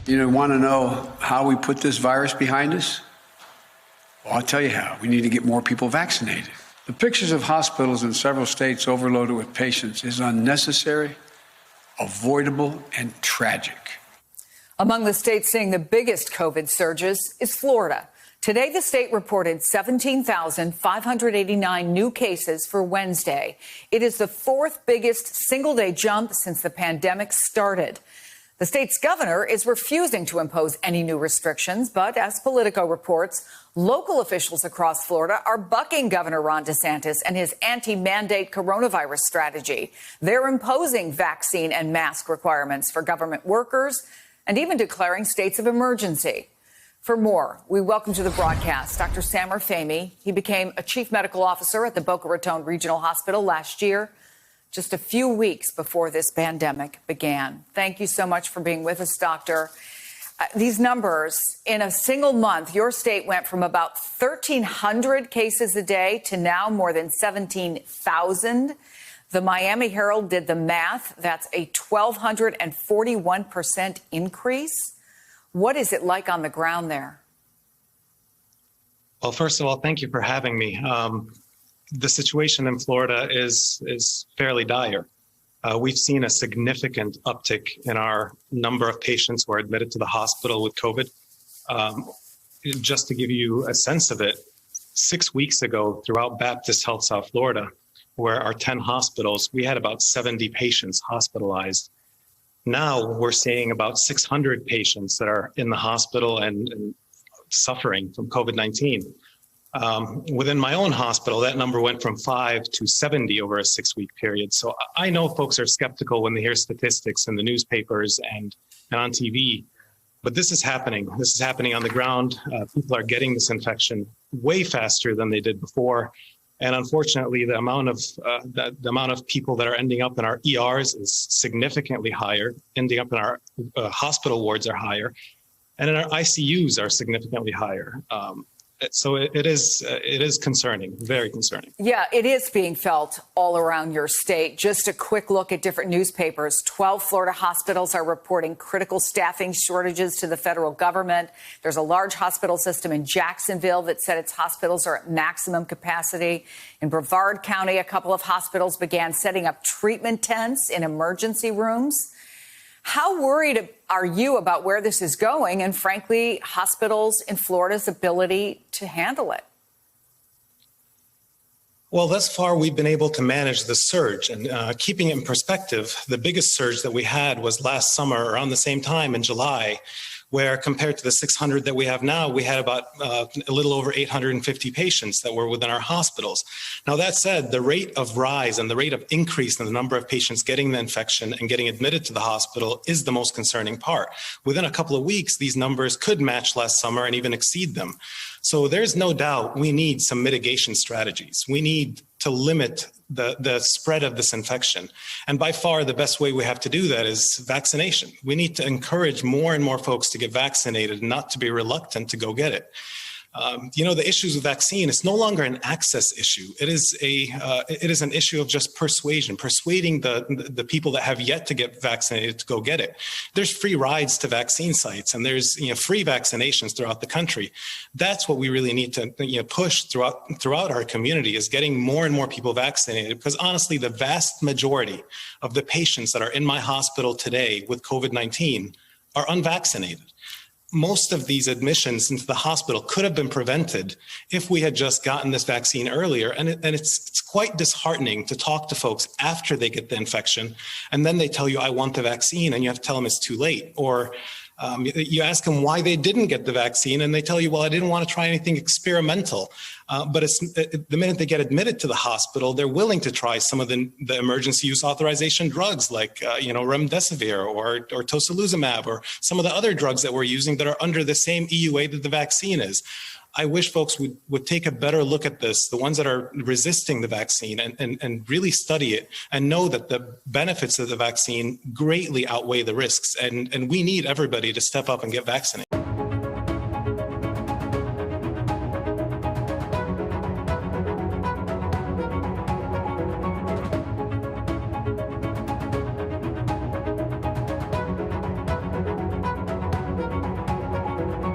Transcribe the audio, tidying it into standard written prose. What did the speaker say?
Want to know how we put this virus behind us? Well, I'll tell you how. We need to get more people vaccinated. The pictures of hospitals in several states overloaded with patients is unnecessary, avoidable, and tragic. Among the states seeing the biggest COVID surges is Florida. Today, the state reported 17,589 new cases for Wednesday. It is the fourth biggest single-day jump since the pandemic started. The state's governor is refusing to impose any new restrictions, but as Politico reports, local officials across Florida are bucking Governor Ron DeSantis and his anti-mandate coronavirus strategy. They're imposing vaccine and mask requirements for government workers and even declaring states of emergency. For more, we welcome to the broadcast Dr. Samer Fahmy. He became a chief medical officer at the Boca Raton Regional Hospital last year, just a few weeks before this pandemic began. Thank you so much for being with us, Doctor. These numbers, in a single month, your state went from about 1,300 cases a day to now more than 17,000. The Miami Herald did the math. That's a 1,241% increase. What is it like on the ground there? Well, first of all, thank you for having me. The situation in Florida is fairly dire. We've seen a significant uptick in our number of patients who are admitted to the hospital with COVID. Just to give you a sense of it, 6 weeks ago, throughout Baptist Health South Florida, where our 10 hospitals, we had about 70 patients hospitalized. Now we're seeing about 600 patients that are in the hospital and suffering from COVID-19. Within my own hospital, that number went from 5 to 70 over a 6-week period. So I know folks are skeptical when they hear statistics in the newspapers and on TV, but this is happening. This is happening on the ground. People are getting this infection way faster than they did before. And unfortunately, the amount of people that are ending up in our ERs is significantly higher. Ending up in our hospital wards are higher, and in our ICUs are significantly higher. So it is concerning, very concerning. Yeah, it is being felt all around your state. Just a quick look at different newspapers. 12 Florida hospitals are reporting critical staffing shortages to the federal government. There's a large hospital system in Jacksonville that said its hospitals are at maximum capacity. In Brevard County, a couple of hospitals began setting up treatment tents in emergency rooms. How worried are you about where this is going and, frankly, hospitals in Florida's ability to handle it? Well, thus far, we've been able to manage the surge. And keeping it in perspective, the biggest surge that we had was last summer around the same time in July, where compared to the 600 that we have now, we had about a little over 850 patients that were within our hospitals. Now, that said, the rate of rise and the rate of increase in the number of patients getting the infection and getting admitted to the hospital is the most concerning part. Within a couple of weeks, these numbers could match last summer and even exceed them. So there's no doubt we need some mitigation strategies. We need to limit the spread of this infection. And by far, the best way we have to do that is vaccination. We need to encourage more and more folks to get vaccinated, not to be reluctant to go get it. The issues with vaccine, it's no longer an access issue. It is an issue of just persuading the people that have yet to get vaccinated to go get it. There's free rides to vaccine sites, and there's free vaccinations throughout the country. That's what we really need to push throughout our community, is getting more and more people vaccinated. Because honestly, the vast majority of the patients that are in my hospital today with COVID-19 are unvaccinated. Most of these admissions into the hospital could have been prevented if we had just gotten this vaccine earlier. And it's quite disheartening to talk to folks after they get the infection, and then they tell you, I want the vaccine, and you have to tell them it's too late. Or you ask them why they didn't get the vaccine, and they tell you, well, I didn't want to try anything experimental. But the minute they get admitted to the hospital, they're willing to try some of the emergency use authorization drugs like, remdesivir or tocilizumab, or some of the other drugs that we're using that are under the same EUA that the vaccine is. I wish folks would take a better look at this, the ones that are resisting the vaccine, and really study it and know that the benefits of the vaccine greatly outweigh the risks. And we need everybody to step up and get vaccinated. Bye.